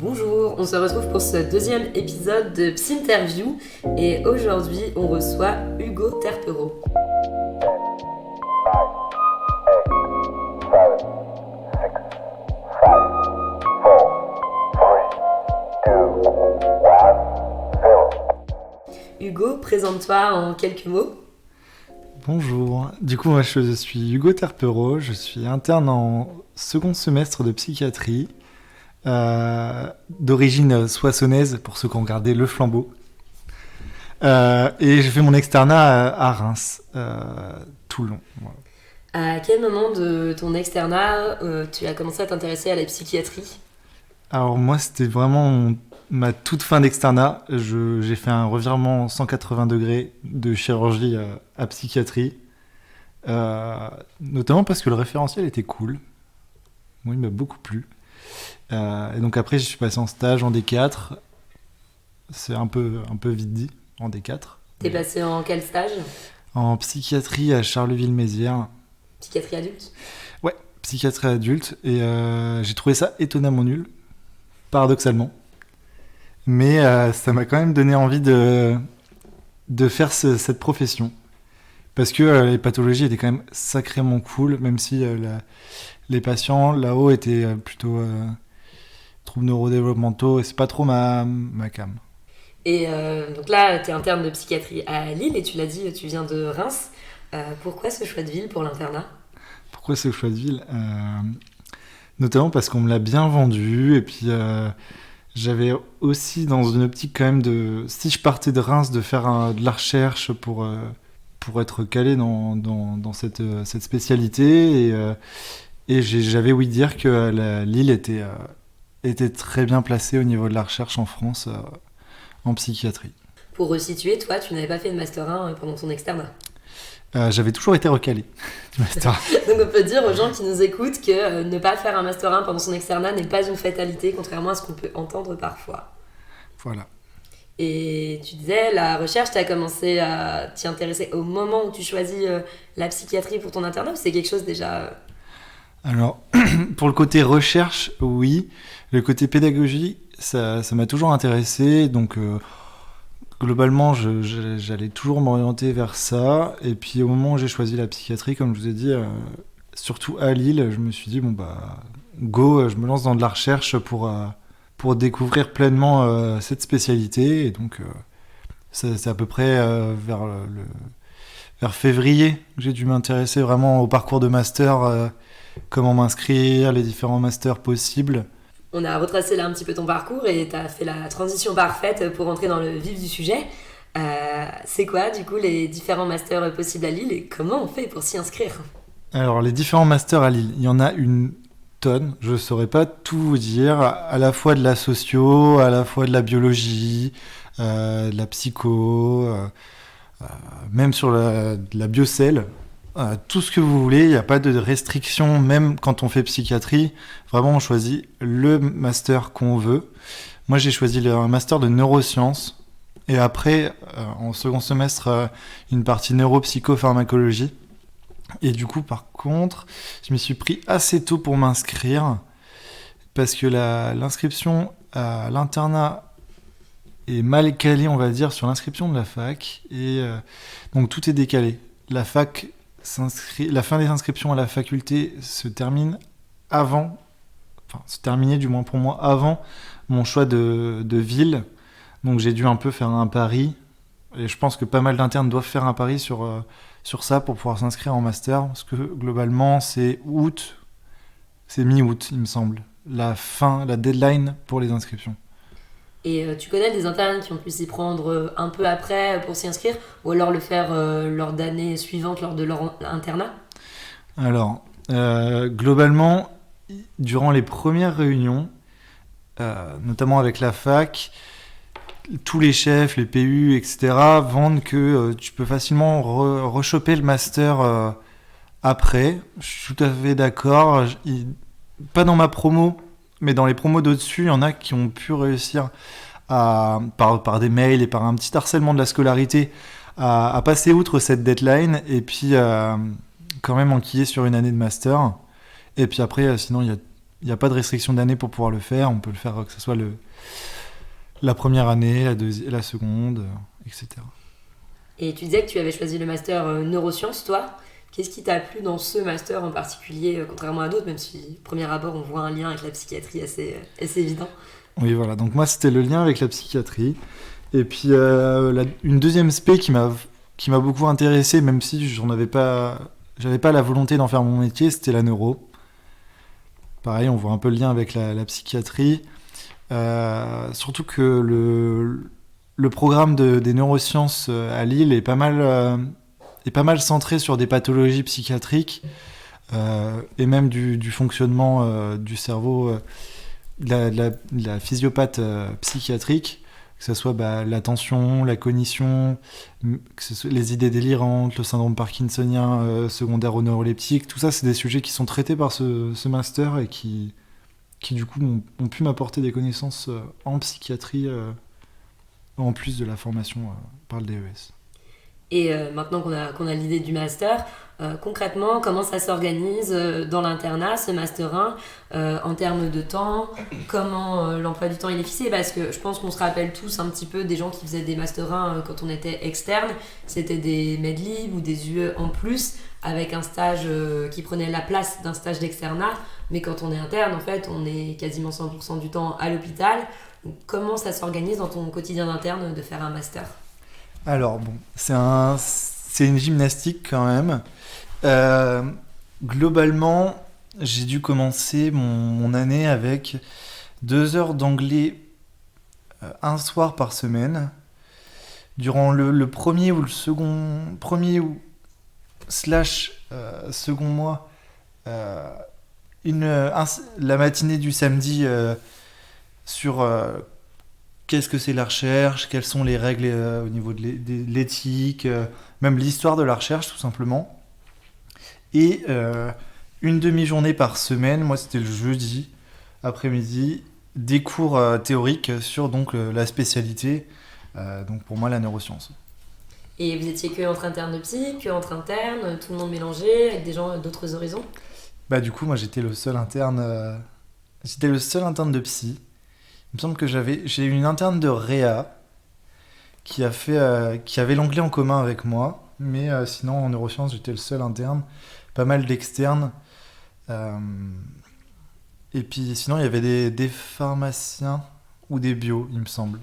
Bonjour, on se retrouve pour ce deuxième épisode de Psynterview et aujourd'hui on reçoit Hugo Terpereau. Hugo, présente-toi en quelques mots. Bonjour, du coup moi je suis Hugo Terpereau, je suis interne en second semestre de psychiatrie, d'origine soissonnaise pour ceux qui ont regardé Le Flambeau. Et j'ai fait mon externat à Reims, tout le long. Voilà. À quel moment de ton externat tu as commencé à t'intéresser à la psychiatrie ? Alors moi c'était vraiment ma toute fin d'externat, j'ai fait un revirement 180 degrés de chirurgie à psychiatrie, notamment parce que le référentiel était cool, moi il m'a beaucoup plu. Et donc après je suis passé en stage en D4, c'est un peu vite dit, en D4. T'es passé en quel stage ? En psychiatrie à Charleville-Mézières. Psychiatrie adulte ? Ouais, psychiatrie adulte, et j'ai trouvé ça étonnamment nul, paradoxalement. Mais ça m'a quand même donné envie de faire cette profession. Parce que les pathologies étaient quand même sacrément cool, même si les patients là-haut étaient plutôt troubles neurodéveloppementaux, et c'est pas trop ma came. Et donc là, tu es interne de psychiatrie à Lille et tu l'as dit, tu viens de Reims. Pourquoi ce choix de ville pour l'internat ? Pourquoi ce choix de ville ? Notamment parce qu'on me l'a bien vendu, et puis j'avais aussi dans une optique quand même de, si je partais de Reims, de faire de la recherche pour être calé dans cette spécialité, et j'avais ouï dire que Lille était très bien placée au niveau de la recherche en France en psychiatrie. Pour resituer, toi, tu n'avais pas fait de Master 1 pendant ton externat. J'avais toujours été recalé du Master 1. Donc on peut dire aux gens qui nous écoutent que ne pas faire un Master 1 pendant son externat n'est pas une fatalité, contrairement à ce qu'on peut entendre parfois. Voilà. Et tu disais, la recherche, tu as commencé à t'y intéresser au moment où tu choisis la psychiatrie pour ton internat, ou c'est quelque chose déjà... Alors, pour le côté recherche, oui. Le côté pédagogie, ça m'a toujours intéressé. Donc, globalement, j'allais toujours m'orienter vers ça. Et puis, au moment où j'ai choisi la psychiatrie, comme je vous ai dit, surtout à Lille, je me suis dit, go, je me lance dans de la recherche pour découvrir pleinement cette spécialité. Et donc, c'est à peu près vers février que j'ai dû m'intéresser vraiment au parcours de master, comment m'inscrire, les différents masters possibles. On a retracé là un petit peu ton parcours et tu as fait la transition parfaite pour entrer dans le vif du sujet. C'est quoi du coup les différents masters possibles à Lille et comment on fait pour s'y inscrire ? Alors les différents masters à Lille, il y en a une tonne, je ne saurais pas tout vous dire, à la fois de la socio, à la fois de la biologie, de la psycho, même sur de la biocell. Tout ce que vous voulez, il n'y a pas de restriction, même quand on fait psychiatrie. Vraiment, on choisit le master qu'on veut. Moi, j'ai choisi un master de neurosciences. Et après, en second semestre, une partie neuropsychopharmacologie. Et du coup, par contre, je m'y suis pris assez tôt pour m'inscrire. Parce que l'inscription à l'internat est mal calée, on va dire, sur l'inscription de la fac. Et donc, tout est décalé. La fac... La fin des inscriptions à la faculté se terminait du moins pour moi, avant mon choix de ville. Donc j'ai dû un peu faire un pari. Et je pense que pas mal d'internes doivent faire un pari sur ça pour pouvoir s'inscrire en master. Parce que globalement, c'est mi-août, il me semble, la deadline pour les inscriptions. Et tu connais des internes qui ont pu s'y prendre un peu après pour s'y inscrire, ou alors le faire lors d'années suivantes, lors de leur internat ? Alors, globalement, durant les premières réunions, notamment avec la fac, tous les chefs, les PU, etc., vendent que tu peux facilement rechoper le master après. Je suis tout à fait d'accord. Pas dans ma promo, mais dans les promos d'au-dessus, il y en a qui ont pu réussir par des mails et par un petit harcèlement de la scolarité à passer outre cette deadline et puis quand même enquiller sur une année de master. Et puis après, sinon, il y a Il n'y a pas de restriction d'année pour pouvoir le faire. On peut le faire que ce soit la première année, la seconde, etc. Et tu disais que tu avais choisi le master neurosciences, toi. Qu'est-ce qui t'a plu dans ce master en particulier, contrairement à d'autres, même si, au premier abord, on voit un lien avec la psychiatrie assez évident? Oui, voilà. Donc moi, c'était le lien avec la psychiatrie. Et puis, une deuxième spé qui m'a beaucoup intéressé, même si j'avais pas la volonté d'en faire mon métier, c'était la neuro. Pareil, on voit un peu le lien avec la psychiatrie. Surtout que le programme des neurosciences à Lille est pas mal centré sur des pathologies psychiatriques et même du fonctionnement du cerveau, de la physiopathe psychiatrique, que ce soit l'attention, la cognition, que ce soit les idées délirantes, le syndrome parkinsonien secondaire aux neuroleptiques. Tout ça, c'est des sujets qui sont traités par ce master et qui du coup ont pu m'apporter des connaissances en psychiatrie en plus de la formation par le DES. Et maintenant qu'on a l'idée du master, concrètement, comment ça s'organise dans l'internat, ce master 1, en termes de temps, comment l'emploi du temps il est fixé? Parce que je pense qu'on se rappelle tous un petit peu des gens qui faisaient des master 1 quand on était externe. C'était des medlib ou des UE en plus, avec un stage qui prenait la place d'un stage d'externat. Mais quand on est interne, en fait, on est quasiment 100% du temps à l'hôpital. Donc, comment ça s'organise dans ton quotidien d'interne de faire un master? Alors bon, c'est une gymnastique quand même. Globalement, j'ai dû commencer mon année avec 2 heures d'anglais un soir par semaine. Durant le premier ou le second, premier ou slash second mois, la matinée du samedi sur qu'est-ce que c'est la recherche, quelles sont les règles au niveau de l'éthique, même l'histoire de la recherche tout simplement. Et une demi-journée par semaine, moi c'était le jeudi après-midi, des cours théoriques sur donc la spécialité, donc pour moi la neuroscience. Et vous étiez que entre internes de psy, que entre internes, tout le monde mélangé, avec des gens d'autres horizons? Du coup moi j'étais le seul interne de psy. Il me semble que j'ai eu une interne de Réa qui avait l'anglais en commun avec moi, mais sinon en neurosciences j'étais le seul interne, pas mal d'externes. Et puis sinon il y avait des pharmaciens ou des bios, il me semble.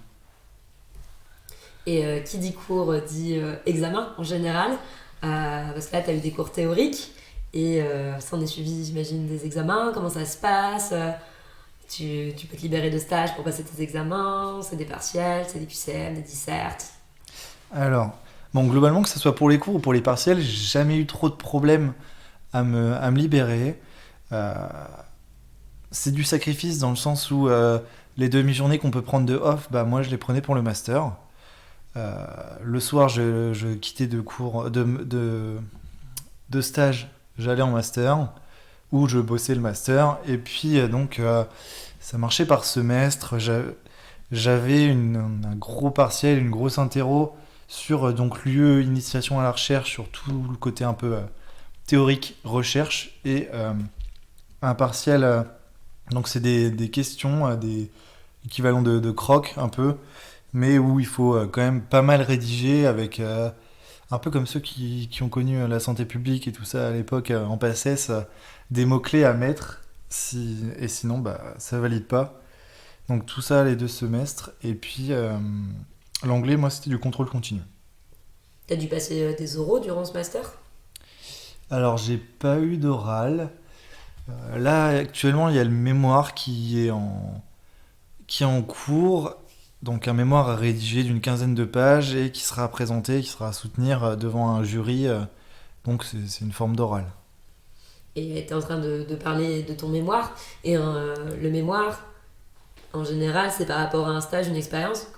Et qui dit cours dit examen en général, parce que là tu as eu des cours théoriques, et ça en est suivi j'imagine des examens, comment ça se passe? Tu peux te libérer de stage pour passer tes examens, c'est des partiels, c'est des QCM, des dissertes. Alors, bon, globalement, que ce soit pour les cours ou pour les partiels, j'ai jamais eu trop de problèmes à me libérer. C'est du sacrifice dans le sens où les demi-journées qu'on peut prendre de off, moi je les prenais pour le master. Le soir, je quittais de cours, de stage, j'allais en master, où je bossais le master, et puis donc ça marchait par semestre. J'avais un gros partiel, une grosse interro sur donc l'UE initiation à la recherche, sur tout le côté un peu théorique recherche, et un partiel, donc c'est des questions, des équivalents de crocs un peu, mais où il faut quand même pas mal rédiger avec un peu comme ceux qui ont connu la santé publique et tout ça à l'époque en PACES, des mots-clés à mettre, et sinon ça valide pas. Donc tout ça les 2 semestres, et puis l'anglais, moi c'était du contrôle continu. T'as dû passer des oraux durant ce master? Alors j'ai pas eu d'oral. Là actuellement il y a le mémoire qui est en cours, donc un mémoire à rédiger d'une 15aine de pages et qui sera présenté, qui sera à soutenir devant un jury, donc c'est une forme d'oral. Et t'es en train de parler de ton mémoire, et le mémoire, en général, c'est par rapport à un stage, une expérience.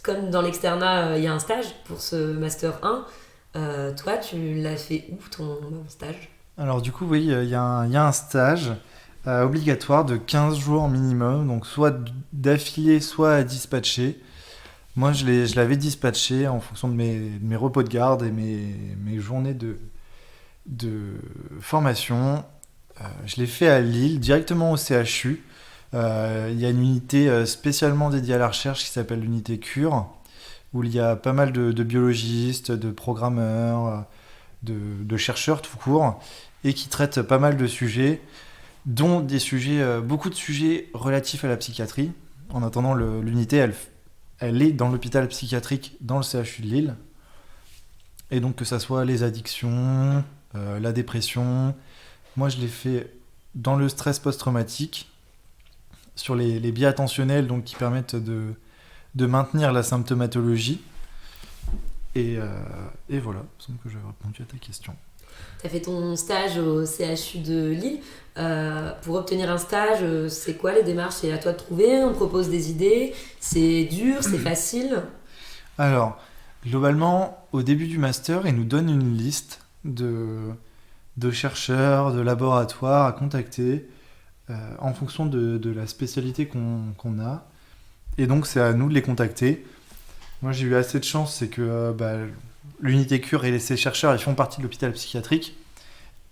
Comme dans l'externat, il y a un stage pour ce Master 1, toi, tu l'as fait où, ton stage? Alors du coup, oui, il y a un stage obligatoire de 15 jours minimum, donc soit d'affilée, soit à dispatcher. Moi, je l'avais dispatché en fonction de mes repos de garde et mes journées de formation. Je l'ai fait à Lille, directement au CHU. Il y a une unité spécialement dédiée à la recherche qui s'appelle l'unité Cure, où il y a pas mal de biologistes, de programmeurs, de chercheurs tout court, et qui traitent pas mal de sujets, dont des sujets, beaucoup de sujets relatifs à la psychiatrie. En attendant, l'unité, elle est dans l'hôpital psychiatrique dans le CHU de Lille. Et donc que ça soit les addictions, la dépression. Moi, je l'ai fait dans le stress post-traumatique, sur les biais attentionnels donc, qui permettent de maintenir la symptomatologie. Et voilà, il me semble que j'ai répondu à ta question. Tu as fait ton stage au CHU de Lille. Pour obtenir un stage, c'est quoi les démarches? C'est à toi de trouver, on propose des idées, c'est dur, c'est facile? Alors, globalement, au début du master, ils nous donnent une liste de chercheurs, de laboratoires à contacter en fonction de la spécialité qu'on a. Et donc, c'est à nous de les contacter. Moi, j'ai eu assez de chance, c'est que l'unité Cure et ses chercheurs, ils font partie de l'hôpital psychiatrique.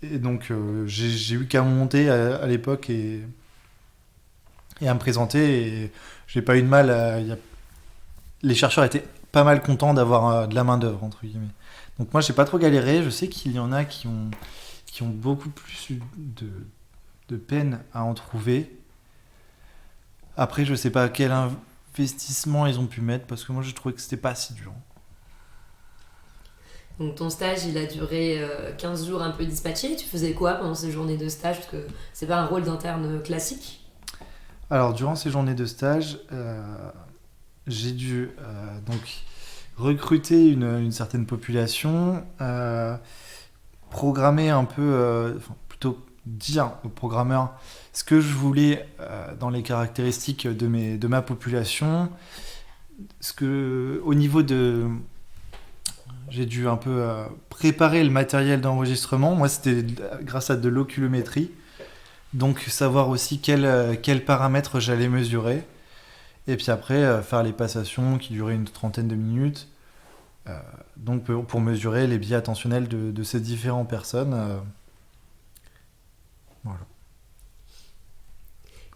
Et donc, j'ai eu qu'à monter à l'époque et à me présenter. Et j'ai pas eu de mal. Les chercheurs étaient pas mal contents d'avoir de la main-d'œuvre, entre guillemets. Donc, moi, j'ai pas trop galéré. Je sais qu'il y en a qui ont beaucoup plus eu de peine à en trouver. Après, je sais pas quel investissement ils ont pu mettre parce que moi, je trouvais que c'était pas si dur. Donc ton stage, il a duré 15 jours un peu dispatché. Tu faisais quoi pendant ces journées de stage? Parce que c'est pas un rôle d'interne classique. Alors, durant ces journées de stage, j'ai dû donc recruter une certaine population, programmer un peu, plutôt dire aux programmeurs ce que je voulais dans les caractéristiques de ma population, au niveau de... J'ai dû un peu préparer le matériel d'enregistrement. Moi, c'était grâce à de l'oculométrie. Donc, savoir aussi quels paramètres j'allais mesurer. Et puis après, faire les passations qui duraient une trentaine de minutes. Donc, pour mesurer les biais attentionnels de ces différentes personnes. Voilà.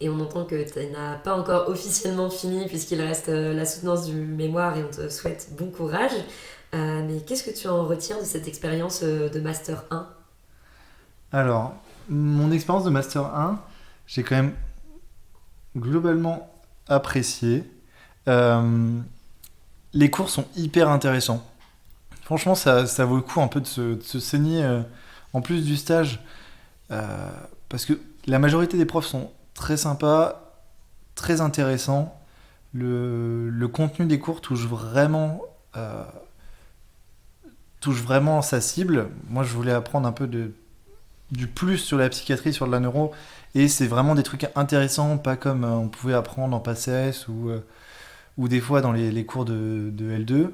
Et on entend que tu n'as pas encore officiellement fini puisqu'il reste la soutenance du mémoire et on te souhaite bon courage. Mais qu'est-ce que tu en retires de cette expérience de Master 1? Alors, mon expérience de Master 1, j'ai quand même globalement apprécié. Les cours sont hyper intéressants. Franchement, ça vaut le coup un peu de se saigner en plus du stage. Parce que la majorité des profs sont très sympas, très intéressants. Le contenu des cours touche vraiment sa cible. Moi, je voulais apprendre un peu du plus sur la psychiatrie, sur de la neuro. Et c'est vraiment des trucs intéressants, pas comme on pouvait apprendre en PACES ou des fois dans les cours de L2.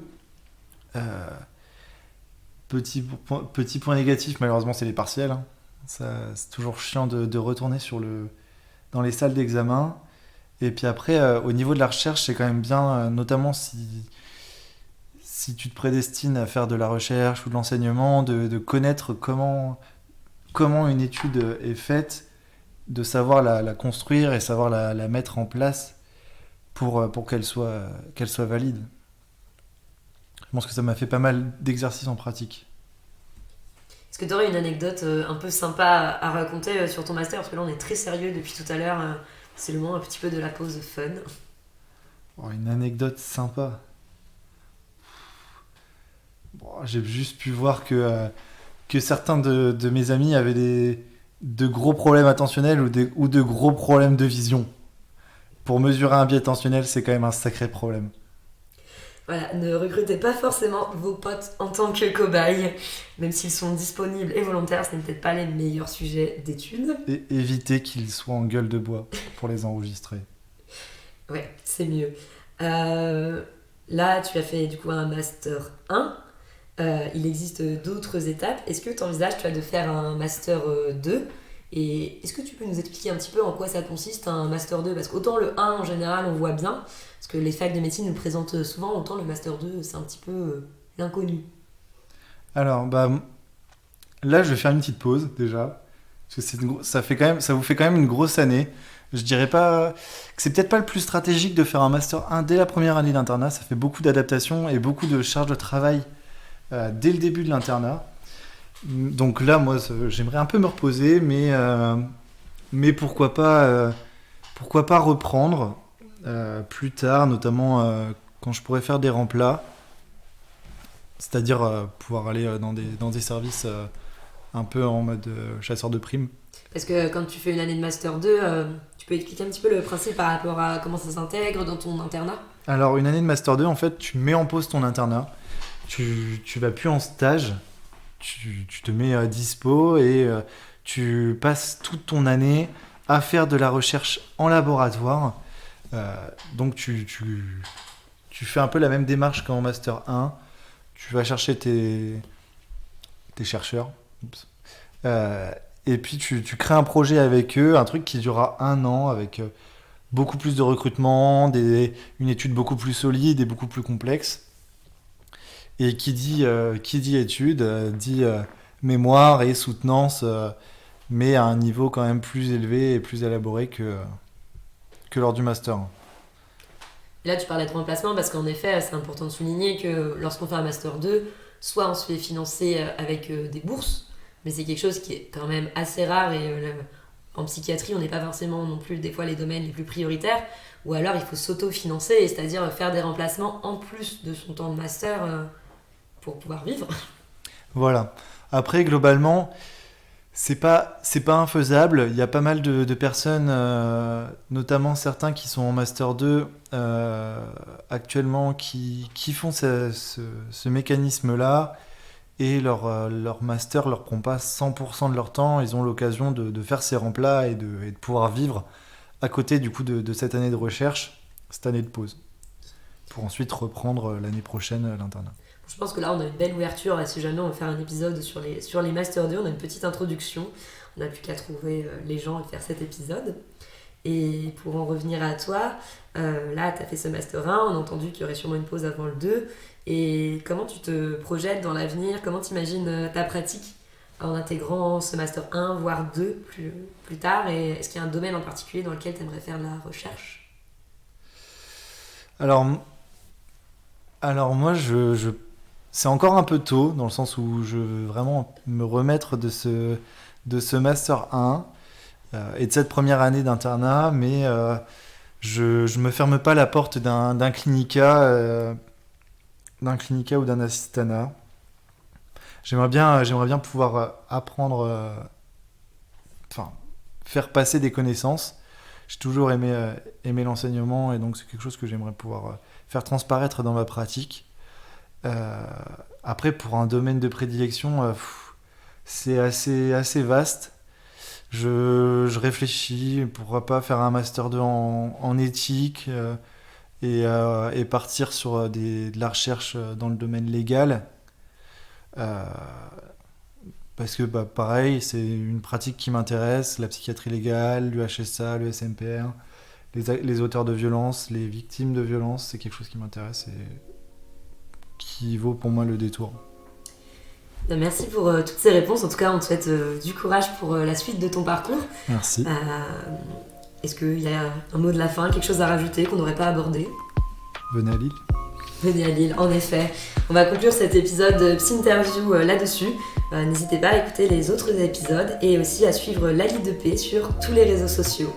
Petit point négatif, malheureusement, c'est les partiels. Hein. C'est toujours chiant de retourner dans les salles d'examen. Et puis après, au niveau de la recherche, c'est quand même bien, notamment si tu te prédestines à faire de la recherche ou de l'enseignement, de connaître comment une étude est faite, de savoir la construire et savoir la mettre en place pour qu'elle soit valide. Je pense que ça m'a fait pas mal d'exercices en pratique. Est-ce que tu aurais une anecdote un peu sympa à raconter sur ton master? Parce que là, on est très sérieux depuis tout à l'heure. C'est le moment un petit peu de la pause fun. Oh, une anecdote sympa. Bon, j'ai juste pu voir que certains de mes amis avaient de gros problèmes attentionnels ou de gros problèmes de vision. Pour mesurer un biais attentionnel, c'est quand même un sacré problème. Voilà, ne recrutez pas forcément vos potes en tant que cobayes, même s'ils sont disponibles et volontaires, ce n'est peut-être pas les meilleurs sujets d'études. Et évitez qu'ils soient en gueule de bois pour les enregistrer. Ouais, c'est mieux. Là, tu as fait du coup un Master 1. Il existe d'autres étapes. Est-ce que tu envisages de faire un Master 2? Et est-ce que tu peux nous expliquer un petit peu en quoi ça consiste un Master 2? Parce qu'autant le 1 en général on voit bien, parce que les facs de médecine nous présentent souvent, autant le Master 2 c'est un petit peu l'inconnu. Alors, là je vais faire une petite pause déjà. Parce que ça vous fait quand même une grosse année. Je dirais pas que c'est peut-être pas le plus stratégique de faire un Master 1 dès la première année d'internat. Ça fait beaucoup d'adaptation et beaucoup de charge de travail dès le début de l'internat. Donc là, moi, j'aimerais un peu me reposer, mais pourquoi pas reprendre plus tard, notamment quand je pourrais faire des remplats, c'est-à-dire pouvoir aller dans des services un peu en mode chasseur de primes. Parce que quand tu fais une année de Master 2, tu peux expliquer un petit peu le principe par rapport à comment ça s'intègre dans ton internat? Alors, une année de Master 2, en fait, tu mets en pause ton internat, tu vas plus en stage, tu te mets à dispo et tu passes toute ton année à faire de la recherche en laboratoire. Donc, tu fais un peu la même démarche qu'en Master 1. Tu vas chercher tes chercheurs. Oups. Et puis tu crées un projet avec eux, un truc qui durera 1 an avec beaucoup plus de recrutement, une étude beaucoup plus solide et beaucoup plus complexe. Et qui dit étude dit mémoire et soutenance, mais à un niveau quand même plus élevé et plus élaboré que lors du master. Et là, tu parlais de remplacement parce qu'en effet, c'est important de souligner que lorsqu'on fait un Master 2, soit on se fait financer avec des bourses, mais c'est quelque chose qui est quand même assez rare et en psychiatrie, on n'est pas forcément non plus des fois les domaines les plus prioritaires, ou alors il faut s'auto-financer, c'est-à-dire faire des remplacements en plus de son temps de master pour pouvoir vivre. Voilà. Après, globalement, c'est pas infaisable. Il y a pas mal de personnes, notamment certains qui sont en Master 2 actuellement, qui font ce mécanisme-là. Et leur master leur prend pas 100% de leur temps. Ils ont l'occasion de faire ces remplats et de pouvoir vivre à côté du coup de cette année de recherche, cette année de pause, pour ensuite reprendre l'année prochaine l'internat. Je pense que là, on a une belle ouverture. Et si jamais on veut faire un épisode sur les Master 2, on a une petite introduction. On n'a plus qu'à trouver les gens et faire cet épisode. Et pour en revenir à toi, là, tu as fait ce Master 1. On a entendu qu'il y aurait sûrement une pause avant le 2. Et comment tu te projettes dans l'avenir? Comment tu imagines ta pratique en intégrant ce Master 1, voire 2 plus tard? Et est-ce qu'il y a un domaine en particulier dans lequel tu aimerais faire de la recherche? Alors moi, c'est encore un peu tôt, dans le sens où je veux vraiment me remettre de ce Master 1 et de cette première année d'internat, mais je me ferme pas la porte d'un clinica ou d'un assistanat. J'aimerais bien pouvoir apprendre, faire passer des connaissances. J'ai toujours aimé l'enseignement et donc c'est quelque chose que j'aimerais pouvoir faire transparaître dans ma pratique. Après, pour un domaine de prédilection, c'est assez vaste. Je réfléchis, pourquoi pas faire un Master 2 en éthique et partir sur de la recherche dans le domaine légal. Parce que pareil, c'est une pratique qui m'intéresse, la psychiatrie légale, l'UHSA, le SMPR, les auteurs de violences, les victimes de violences, c'est quelque chose qui m'intéresse et qui vaut pour moi le détour. Merci pour toutes ces réponses. En tout cas, on te souhaite du courage pour la suite de ton parcours. Merci. Est-ce qu'il y a un mot de la fin, quelque chose à rajouter qu'on n'aurait pas abordé? Venez à Lille. Venez à Lille, en effet. On va conclure cet épisode Psy-interview là-dessus. N'hésitez pas à écouter les autres épisodes et aussi à suivre Lali 2P sur tous les réseaux sociaux.